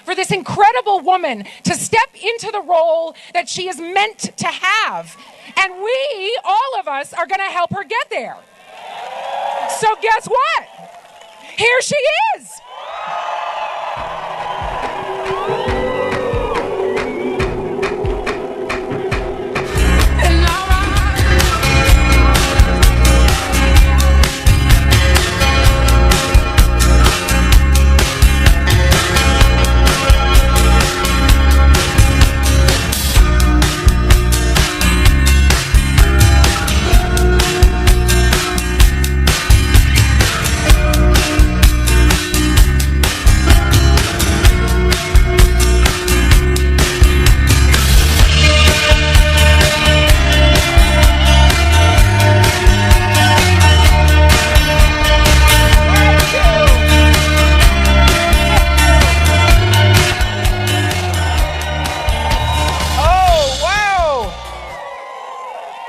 for this incredible woman to step into the role that she is meant to have. And we, all of us, are going to help her get there. So guess what? Here she is.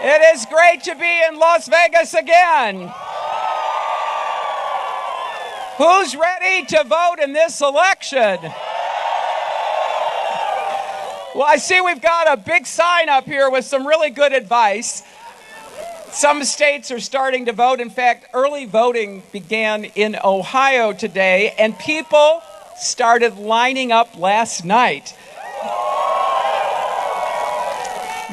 It is great to be in Las Vegas again. Who's ready to vote in this election? Well, I see we've got a big sign up here with some really good advice. Some states are starting to vote. In fact, early voting began in Ohio today, and people started lining up last night.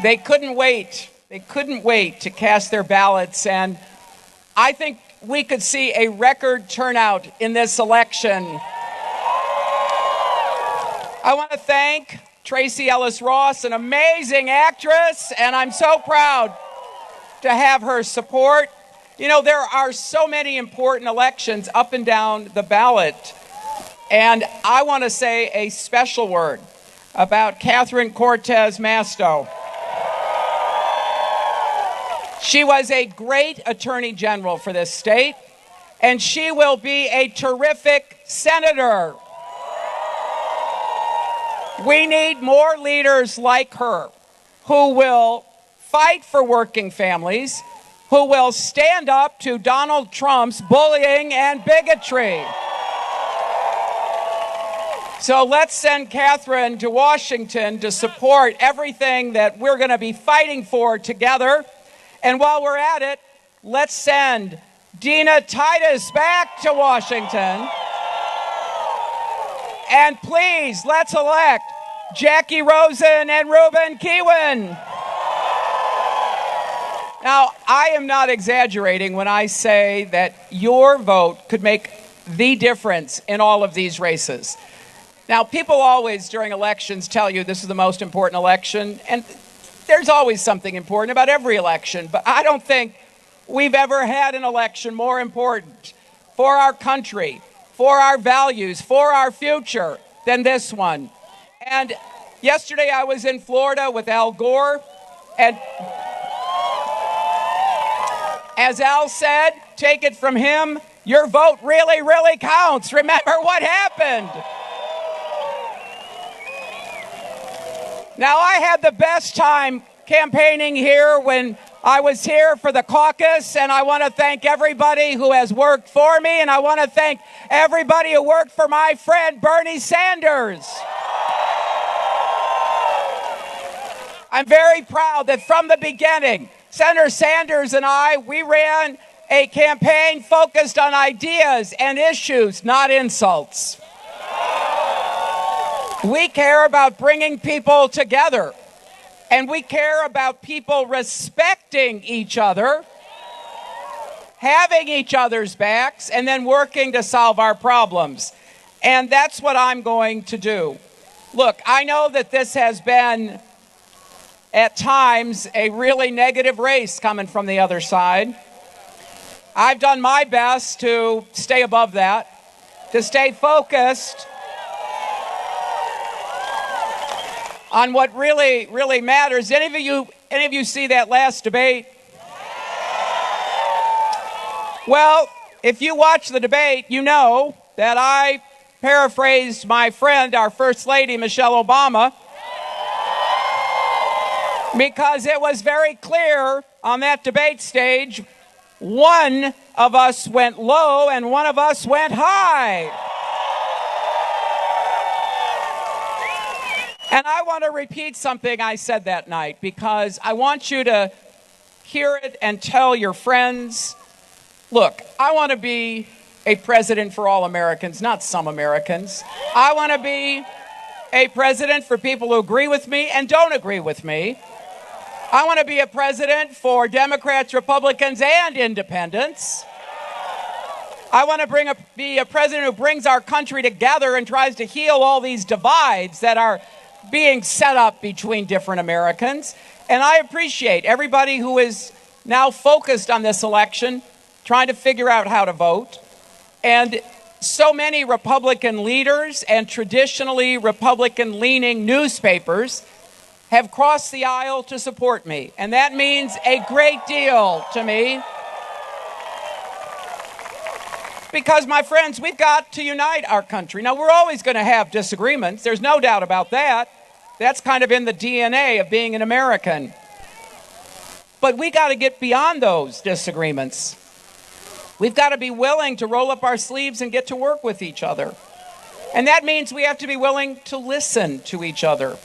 They couldn't wait. They couldn't wait to cast their ballots, and I think we could see a record turnout in this election. I want to thank Tracee Ellis Ross, an amazing actress, and I'm so proud to have her support. You know, there are so many important elections up and down the ballot, and I want to say a special word about Catherine Cortez Masto. She was a great attorney general for this state, and she will be a terrific senator. We need more leaders like her who will fight for working families, who will stand up to Donald Trump's bullying and bigotry. So let's send Catherine to Washington to support everything that we're going to be fighting for together. And while we're at it, let's send Dina Titus back to Washington. And please, let's elect Jackie Rosen and Ruben Kihuen. Now, I am not exaggerating when I say that your vote could make the difference in all of these races. Now, people always during elections tell you this is the most important election, and there's always something important about every election, but I don't think we've ever had an election more important for our country, for our values, for our future than this one. And yesterday I was in Florida with Al Gore, and as Al said, take it from him, your vote really, really counts. Remember what happened. Now, I had the best time campaigning here when I was here for the caucus, and I want to thank everybody who has worked for me, and I want to thank everybody who worked for my friend Bernie Sanders. I'm very proud that from the beginning, Senator Sanders and we ran a campaign focused on ideas and issues, not insults. We care about bringing people together, and we care about people respecting each other, having each other's backs, and then working to solve our problems. And that's what I'm going to do. Look, I know that this has been, at times, a really negative race coming from the other side. I've done my best to stay above that, to stay focused on what really, really matters. Any of you see that last debate? Well, if you watch the debate, you know that I paraphrased my friend, our First Lady, Michelle Obama, because it was very clear on that debate stage, one of us went low and one of us went high. And I want to repeat something I said that night because I want you to hear it and tell your friends, look, I want to be a president for all Americans, not some Americans. I want to be a president for people who agree with me and don't agree with me. I want to be a president for Democrats, Republicans, and independents. I want to be a president who brings our country together and tries to heal all these divides that are being set up between different Americans. And I appreciate everybody who is now focused on this election, trying to figure out how to vote. And so many Republican leaders and traditionally Republican-leaning newspapers have crossed the aisle to support me. And that means a great deal to me. Because, my friends, we've got to unite our country. Now, we're always going to have disagreements. There's no doubt about that. That's kind of in the DNA of being an American. But we got to get beyond those disagreements. We've got to be willing to roll up our sleeves and get to work with each other. And that means we have to be willing to listen to each other.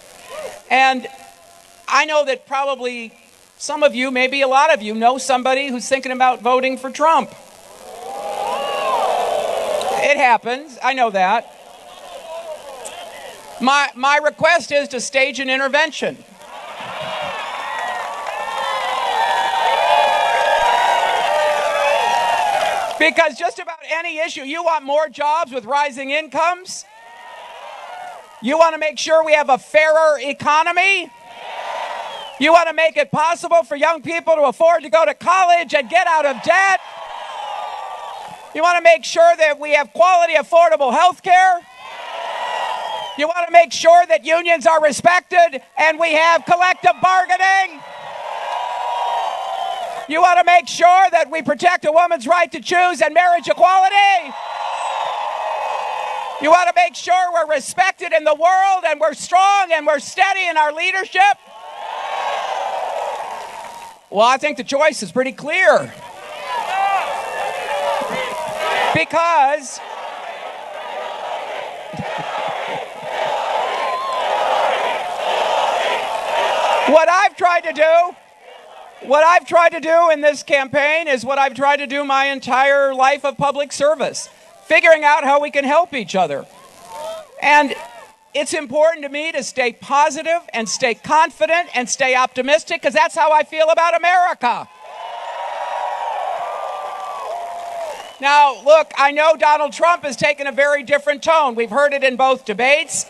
And I know that probably some of you, maybe a lot of you, know somebody who's thinking about voting for Trump. It happens. I know that. My request is to stage an intervention. Because just about any issue, you want more jobs with rising incomes? You want to make sure we have a fairer economy? You want to make it possible for young people to afford to go to college and get out of debt? You want to make sure that we have quality, affordable health care? You want to make sure that unions are respected and we have collective bargaining? You want to make sure that we protect a woman's right to choose and marriage equality? You want to make sure we're respected in the world and we're strong and we're steady in our leadership? Well, I think the choice is pretty clear. Because what I've tried to do in this campaign is what I've tried to do my entire life of public service, figuring out how we can help each other. And it's important to me to stay positive and stay confident and stay optimistic because that's how I feel about America. Now, look, I know Donald Trump has taken a very different tone. We've heard it in both debates.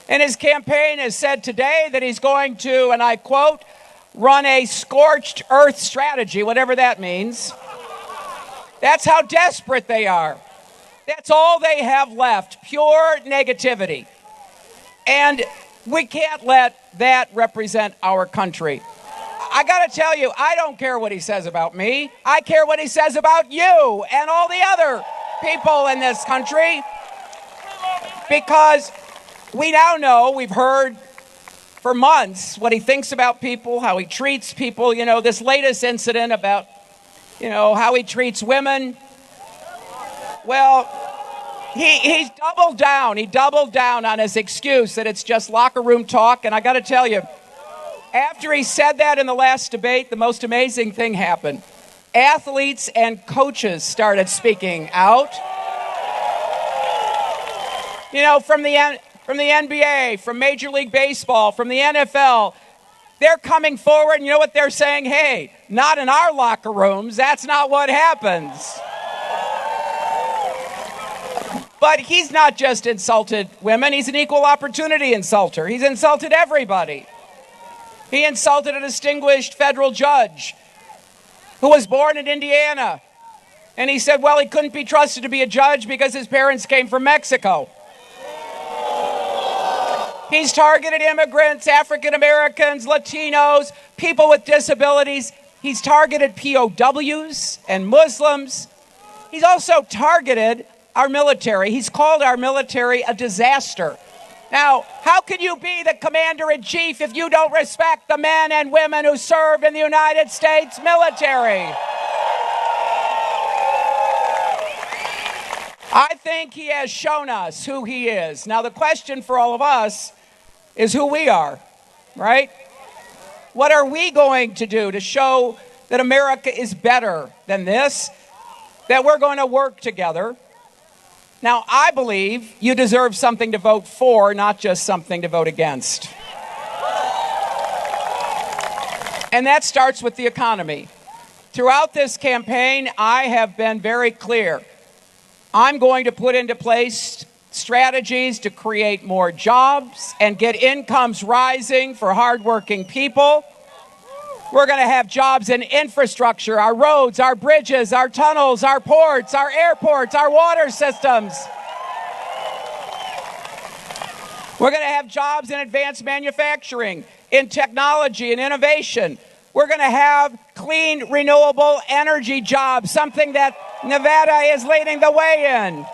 And his campaign has said today that he's going to, and I quote, run a scorched earth strategy, whatever that means. That's how desperate they are. That's all they have left, pure negativity. And we can't let that represent our country. I got to tell you, I don't care what he says about me. I care what he says about you and all the other people in this country. Because we now know, we've heard for months what he thinks about people, how he treats people. You know, this latest incident about, how he treats women. Well, he's doubled down. He doubled down on his excuse that it's just locker room talk. And I got to tell you, after he said that in the last debate, the most amazing thing happened. Athletes and coaches started speaking out. From the NBA, from Major League Baseball, from the NFL, they're coming forward, and you know what they're saying? Hey, not in our locker rooms. That's not what happens. But he's not just insulted women. He's an equal opportunity insulter. He's insulted everybody. He insulted a distinguished federal judge who was born in Indiana. And he said, well, he couldn't be trusted to be a judge because his parents came from Mexico. He's targeted immigrants, African Americans, Latinos, people with disabilities. He's targeted POWs and Muslims. He's also targeted our military. He's called our military a disaster. Now, how can you be the commander-in-chief if you don't respect the men and women who served in the United States military? I think he has shown us who he is. Now, the question for all of us is who we are, right? What are we going to do to show that America is better than this, that we're going to work together? Now, I believe you deserve something to vote for, not just something to vote against. And that starts with the economy. Throughout this campaign, I have been very clear. I'm going to put into place strategies to create more jobs and get incomes rising for hardworking people. We're going to have jobs in infrastructure, our roads, our bridges, our tunnels, our ports, our airports, our water systems. We're going to have jobs in advanced manufacturing, in technology and innovation. We're going to have clean, renewable energy jobs, something that Nevada is leading the way in.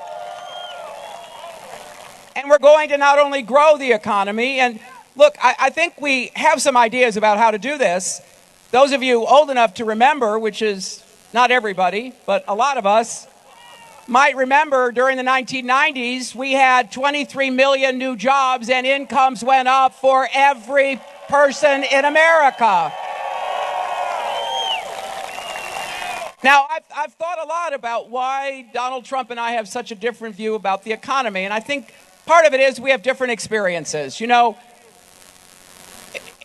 And we're going to not only grow the economy, and look, I think we have some ideas about how to do this. Those of you old enough to remember, which is not everybody, but a lot of us, might remember during the 1990s, we had 23 million new jobs and incomes went up for every person in America. Now, I've thought a lot about why Donald Trump and I have such a different view about the economy, and I think part of it is we have different experiences. You know,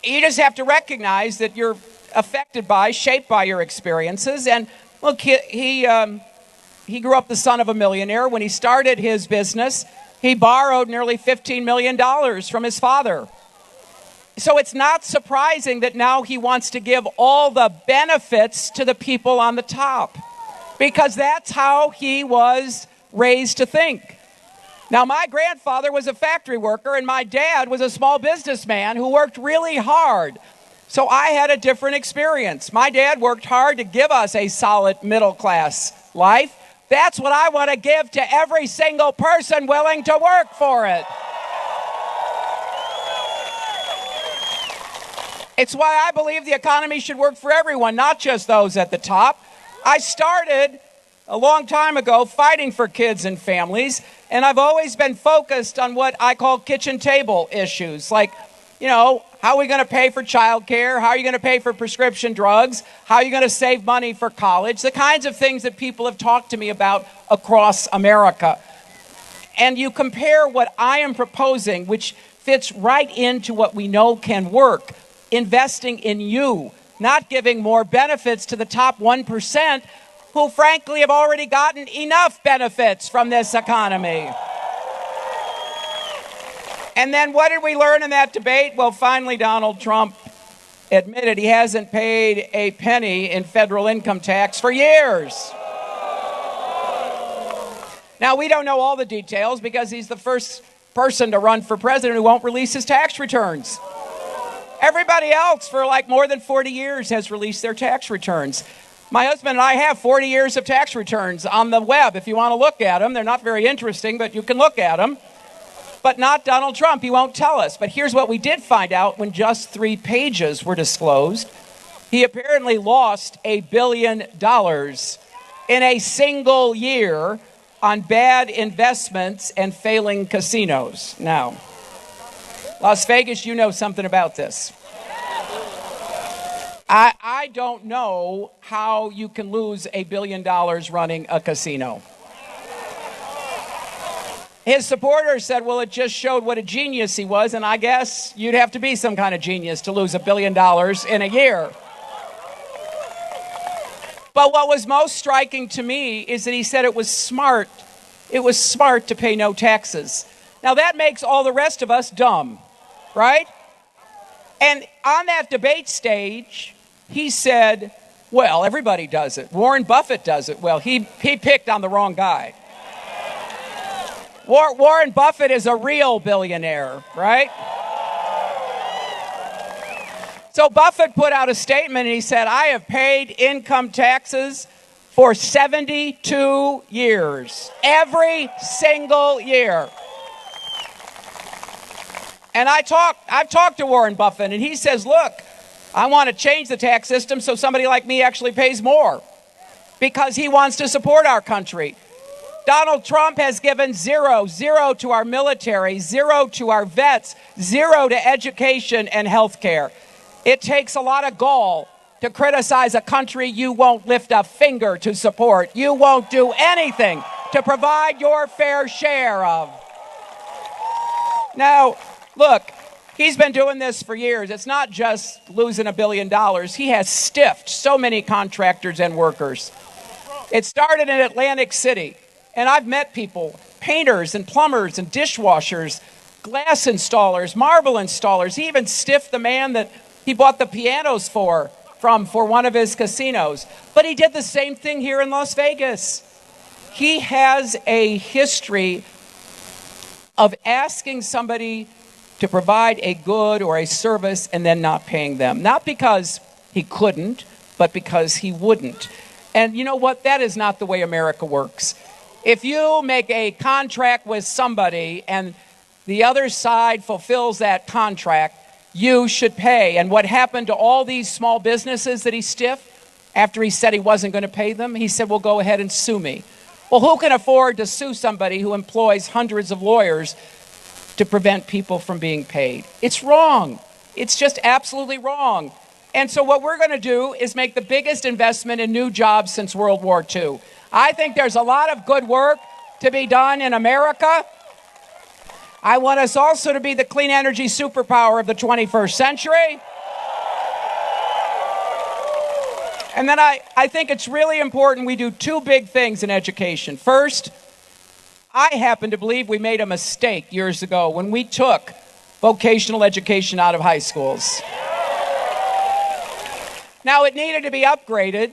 you just have to recognize that you're affected by, shaped by your experiences. And look, he grew up the son of a millionaire. When he started his business, he borrowed nearly $15 million from his father. So it's not surprising that now he wants to give all the benefits to the people on the top, because that's how he was raised to think. Now, my grandfather was a factory worker, and my dad was a small businessman who worked really hard. So I had a different experience. My dad worked hard to give us a solid middle-class life. That's what I want to give to every single person willing to work for it. It's why I believe the economy should work for everyone, not just those at the top. I started a long time ago fighting for kids and families, and I've always been focused on what I call kitchen table issues, like, you know, how are we going to pay for childcare? How are you going to pay for prescription drugs? How are you going to save money for college? The kinds of things that people have talked to me about across America. And you compare what I am proposing, which fits right into what we know can work, investing in you, not giving more benefits to the top 1%, who frankly have already gotten enough benefits from this economy. And then what did we learn in that debate? Well, finally, Donald Trump admitted he hasn't paid a penny in federal income tax for years. Now, we don't know all the details because he's the first person to run for president who won't release his tax returns. Everybody else for like more than 40 years has released their tax returns. My husband and I have 40 years of tax returns on the web if you want to look at them. They're not very interesting, but you can look at them. But not Donald Trump. He won't tell us. But here's what we did find out when just 3 pages were disclosed. He apparently lost $1 billion in a single year on bad investments and failing casinos. Now, Las Vegas, you know something about this. I don't know how you can lose $1 billion running a casino. His supporters said, well, it just showed what a genius he was, and I guess you'd have to be some kind of genius to lose $1 billion in a year. But what was most striking to me is that he said it was smart. It was smart to pay no taxes. Now, that makes all the rest of us dumb, right? And on that debate stage, he said, well, everybody does it. Warren Buffett does it. Well, he picked on the wrong guy. Warren Buffett is a real billionaire, right? So Buffett put out a statement and he said, I have paid income taxes for 72 years, every single year. And I've talked to Warren Buffett, and he says, look, I want to change the tax system so somebody like me actually pays more, because he wants to support our country. Donald Trump has given zero to our military, zero to our vets, zero to education and health care. It takes a lot of gall to criticize a country you won't lift a finger to support. You won't do anything to provide your fair share of. Now, look, he's been doing this for years. It's not just losing $1 billion. He has stiffed so many contractors and workers. It started in Atlantic City. And I've met people, painters and plumbers and dishwashers, glass installers, marble installers. He even stiffed the man that he bought the pianos for one of his casinos. But he did the same thing here in Las Vegas. He has a history of asking somebody to provide a good or a service and then not paying them. Not because he couldn't, but because he wouldn't. And you know what? That is not the way America works. If you make a contract with somebody and the other side fulfills that contract, you should pay. And what happened to all these small businesses that he stiffed after he said he wasn't going to pay them? He said, well, go ahead and sue me. Well, who can afford to sue somebody who employs hundreds of lawyers to prevent people from being paid? It's wrong. It's just absolutely wrong. And so what we're going to do is make the biggest investment in new jobs since World War II. I think there's a lot of good work to be done in America. I want us also to be the clean energy superpower of the 21st century. And then I think it's really important we do two big things in education. First, I happen to believe we made a mistake years ago when we took vocational education out of high schools. Now, it needed to be upgraded.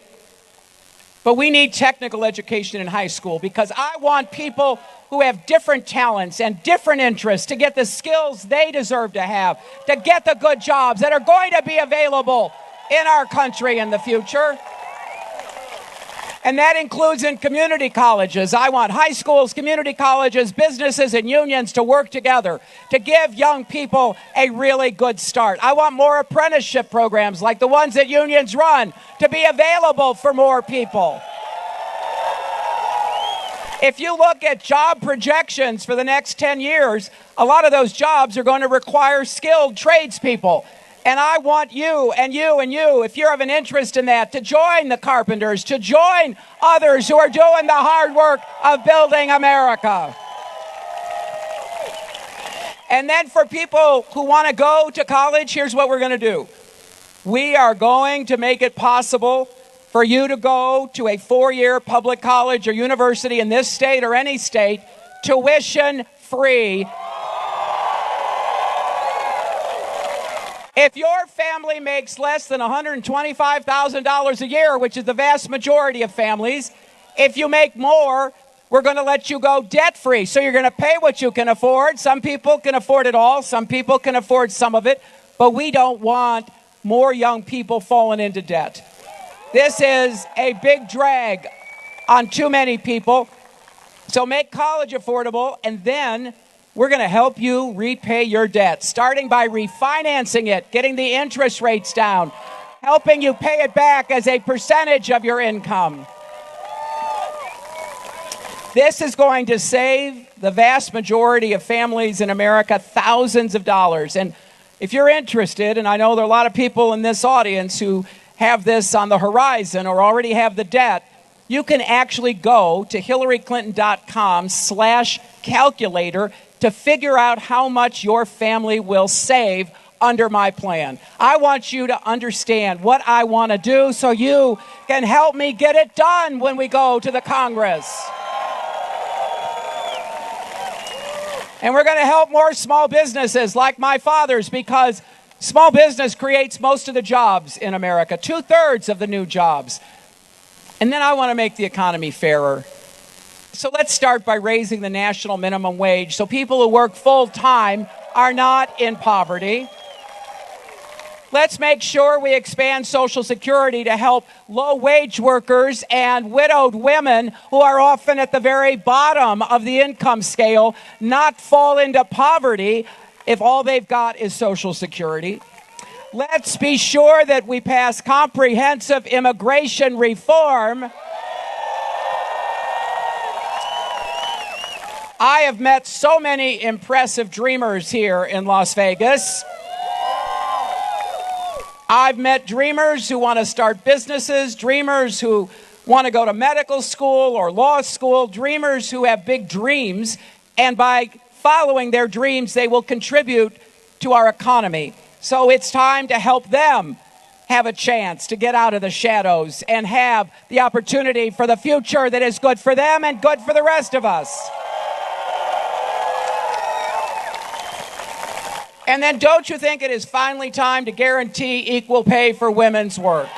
But we need technical education in high school because I want people who have different talents and different interests to get the skills they deserve to have, to get the good jobs that are going to be available in our country in the future. And that includes in community colleges. I want high schools, community colleges, businesses, and unions to work together to give young people a really good start. I want more apprenticeship programs like the ones that unions run to be available for more people. If you look at job projections for the next 10 years, a lot of those jobs are going to require skilled tradespeople. And I want you and you and you, if you're of an interest in that, to join the carpenters, to join others who are doing the hard work of building America. And then for people who want to go to college, here's what we're going to do. We are going to make it possible for you to go to a 4-year public college or university in this state or any state, tuition free. If your family makes less than $125,000 a year, which is the vast majority of families, if you make more, we're going to let you go debt-free. So you're going to pay what you can afford. Some people can afford it all. Some people can afford some of it. But we don't want more young people falling into debt. This is a big drag on too many people. So make college affordable, and then we're going to help you repay your debt, starting by refinancing it, getting the interest rates down, helping you pay it back as a percentage of your income. This is going to save the vast majority of families in America thousands of dollars. And if you're interested, and I know there are a lot of people in this audience who have this on the horizon or already have the debt, you can actually go to HillaryClinton.com/calculator to figure out how much your family will save under my plan. I want you to understand what I want to do so you can help me get it done when we go to the Congress. And we're going to help more small businesses like my father's, because small business creates most of the jobs in America, 2/3 of the new jobs. And then I want to make the economy fairer. So let's start by raising the national minimum wage so people who work full-time are not in poverty. Let's make sure we expand Social Security to help low-wage workers and widowed women who are often at the very bottom of the income scale not fall into poverty if all they've got is Social Security. Let's be sure that we pass comprehensive immigration reform I have met so many impressive dreamers here in Las Vegas. I've met dreamers who want to start businesses, dreamers who want to go to medical school or law school, dreamers who have big dreams, and by following their dreams, they will contribute to our economy. So it's time to help them have a chance to get out of the shadows and have the opportunity for the future that is good for them and good for the rest of us. And then don't you think it is finally time to guarantee equal pay for women's work?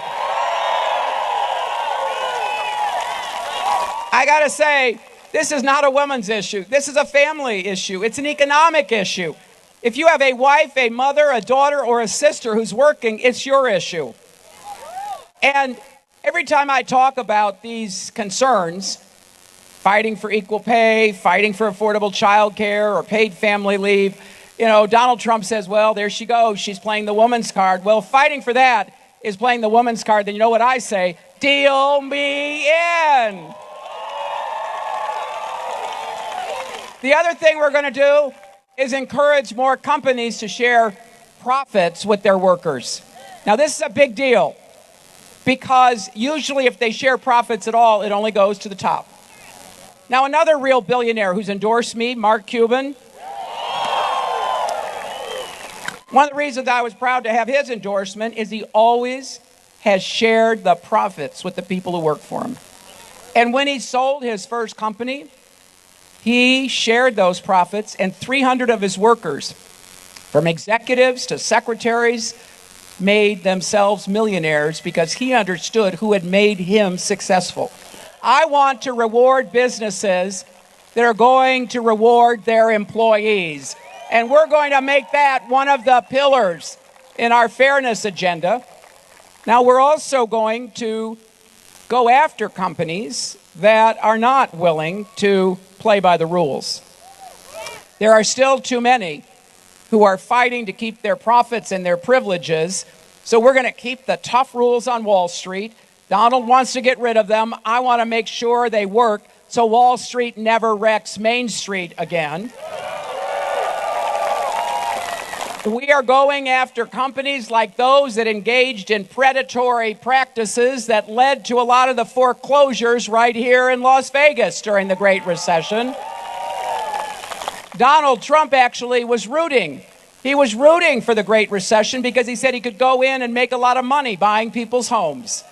I gotta say, this is not a women's issue. This is a family issue. It's an economic issue. If you have a wife, a mother, a daughter, or a sister who's working, it's your issue. And every time I talk about these concerns, fighting for equal pay, fighting for affordable child care or paid family leave, Donald Trump says, well, there she goes. She's playing the woman's card. Well, fighting for that is playing the woman's card. Then you know what I say? Deal me in. The other thing we're going to do is encourage more companies to share profits with their workers. Now, this is a big deal because usually if they share profits at all, it only goes to the top. Now, another real billionaire who's endorsed me, Mark Cuban. One of the reasons I was proud to have his endorsement is he always has shared the profits with the people who work for him. And when he sold his first company, he shared those profits, and 300 of his workers, from executives to secretaries, made themselves millionaires because he understood who had made him successful. I want to reward businesses that are going to reward their employees. And we're going to make that one of the pillars in our fairness agenda. Now, we're also going to go after companies that are not willing to play by the rules. There are still too many who are fighting to keep their profits and their privileges. So we're going to keep the tough rules on Wall Street. Donald wants to get rid of them. I want to make sure they work so Wall Street never wrecks Main Street again. We are going after companies like those that engaged in predatory practices that led to a lot of the foreclosures right here in Las Vegas during the Great Recession. Donald Trump actually was rooting. He was rooting for the Great Recession because he said he could go in and make a lot of money buying people's homes.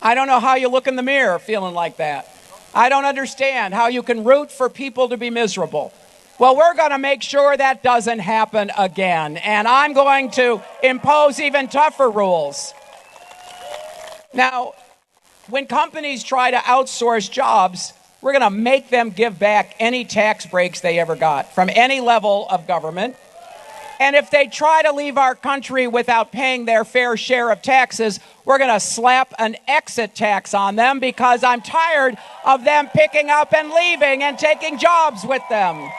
I don't know how you look in the mirror feeling like that. I don't understand how you can root for people to be miserable. Well, we're going to make sure that doesn't happen again, and I'm going to impose even tougher rules. Now, when companies try to outsource jobs, we're going to make them give back any tax breaks they ever got from any level of government. And if they try to leave our country without paying their fair share of taxes, we're going to slap an exit tax on them because I'm tired of them picking up and leaving and taking jobs with them.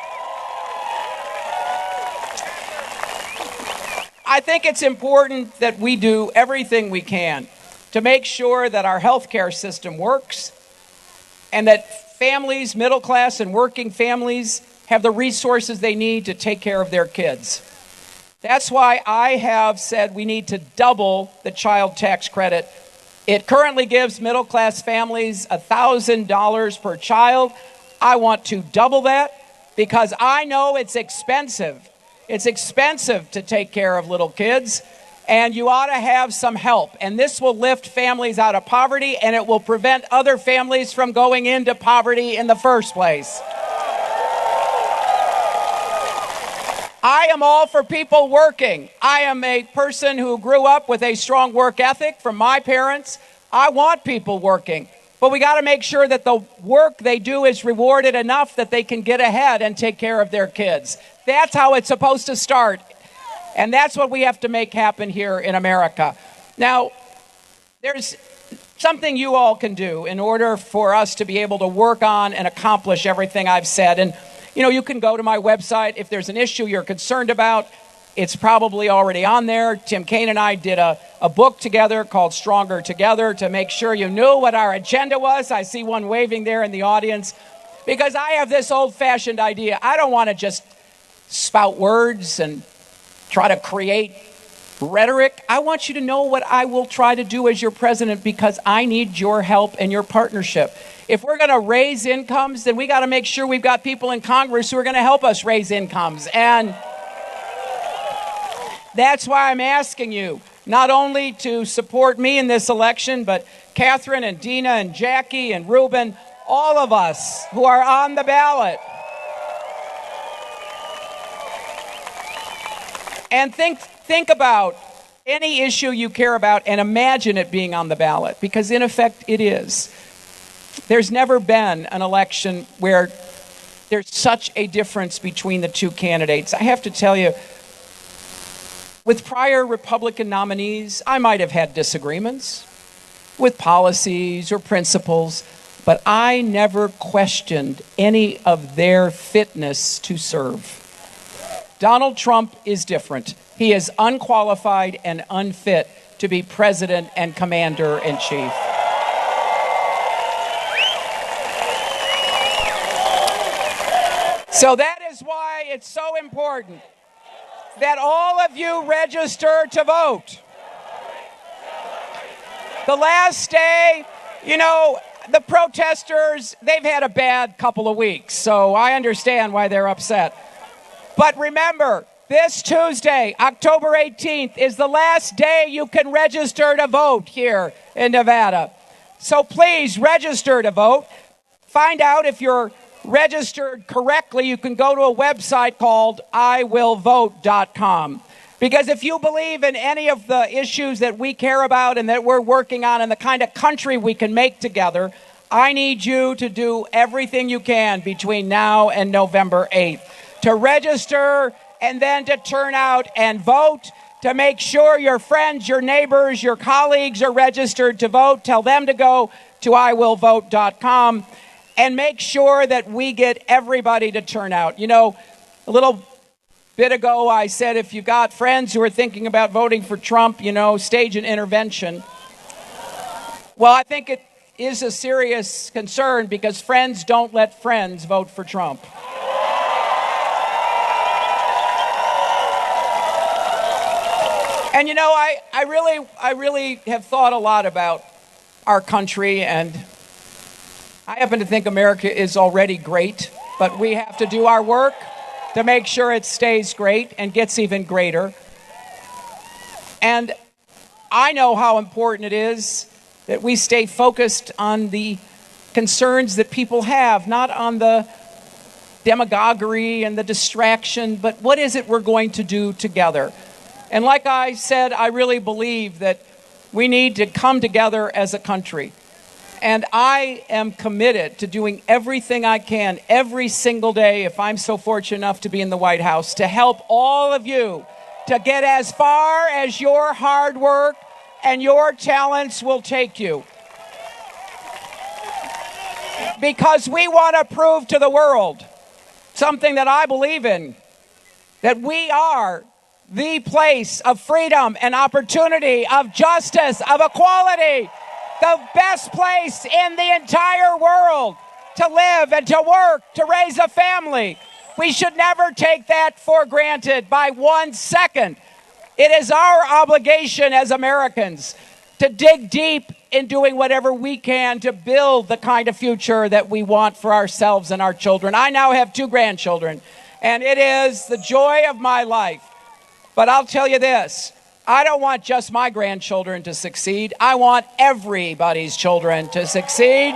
I think it's important that we do everything we can to make sure that our healthcare system works and that families, middle class and working families, have the resources they need to take care of their kids. That's why I have said we need to double the child tax credit. It currently gives middle class families $1,000 per child. I want to double that because I know it's expensive. It's expensive to take care of little kids, and you ought to have some help. And this will lift families out of poverty, and it will prevent other families from going into poverty in the first place. I am all for people working. I am a person who grew up with a strong work ethic from my parents. I want people working. But we got to make sure that the work they do is rewarded enough that they can get ahead and take care of their kids. That's how it's supposed to start. And that's what we have to make happen here in America. Now, there's something you all can do in order for us to be able to work on and accomplish everything I've said. And, you can go to my website if there's an issue you're concerned about. It's probably already on there. Tim Kaine and I did a book together called Stronger Together to make sure you knew what our agenda was. I see one waving there in the audience because I have this old-fashioned idea. I don't want to just spout words and try to create rhetoric. I want you to know what I will try to do as your president because I need your help and your partnership. If we're going to raise incomes, then we got to make sure we've got people in Congress who are going to help us raise incomes. And that's why I'm asking you not only to support me in this election, but Catherine and Dina and Jackie and Ruben, all of us who are on the ballot. And think about any issue you care about and imagine it being on the ballot, because in effect it is. There's never been an election where there's such a difference between the two candidates. I have to tell you, with prior Republican nominees, I might have had disagreements with policies or principles, but I never questioned any of their fitness to serve. Donald Trump is different. He is unqualified and unfit to be president and commander-in-chief. So that is why it's so important that all of you register to vote. The last day, the protesters, they've had a bad couple of weeks, so I understand why they're upset. But remember, this Tuesday, October 18th, is the last day you can register to vote here in Nevada. So please register to vote. Find out if you're registered correctly. You can go to a website called iwillvote.com. Because if you believe in any of the issues that we care about and that we're working on and the kind of country we can make together, I need you to do everything you can between now and November 8th to register and then to turn out and vote, to make sure your friends, your neighbors, your colleagues are registered to vote. Tell them to go to iwillvote.com and make sure that we get everybody to turn out. A little bit ago I said if you've got friends who are thinking about voting for Trump, stage an intervention. Well, I think it is a serious concern because friends don't let friends vote for Trump. And I really have thought a lot about our country, and I happen to think America is already great, but we have to do our work to make sure it stays great and gets even greater. And I know how important it is that we stay focused on the concerns that people have, not on the demagoguery and the distraction, but what is it we're going to do together? And like I said, I really believe that we need to come together as a country. And I am committed to doing everything I can every single day, if I'm so fortunate enough to be in the White House, to help all of you to get as far as your hard work and your talents will take you. Because we want to prove to the world something that I believe in, that we are the place of freedom and opportunity, of justice, of equality, the best place in the entire world to live and to work, to raise a family. We should never take that for granted by 1 second. It is our obligation as Americans to dig deep in doing whatever we can to build the kind of future that we want for ourselves and our children. I now have 2 grandchildren, and it is the joy of my life. But I'll tell you this, I don't want just my grandchildren to succeed. I want everybody's children to succeed.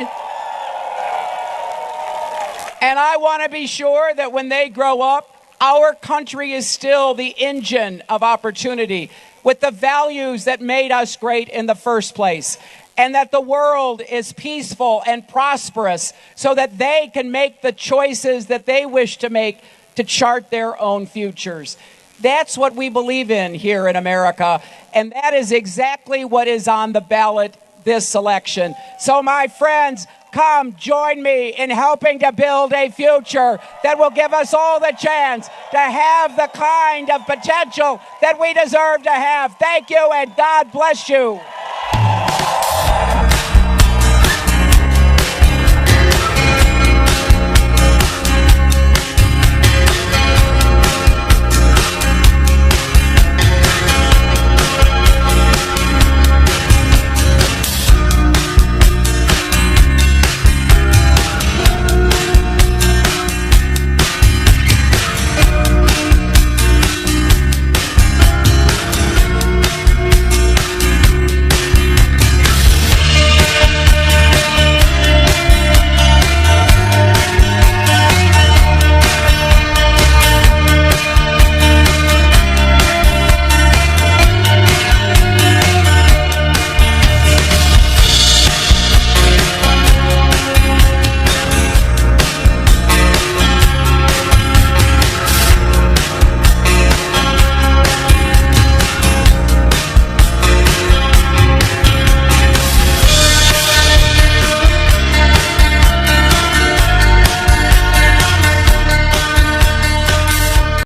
And I want to be sure that when they grow up, our country is still the engine of opportunity with the values that made us great in the first place, and that the world is peaceful and prosperous so that they can make the choices that they wish to make to chart their own futures. That's what we believe in here in America, and that is exactly what is on the ballot this election. So my friends, come join me in helping to build a future that will give us all the chance to have the kind of potential that we deserve to have. Thank you, and God bless you.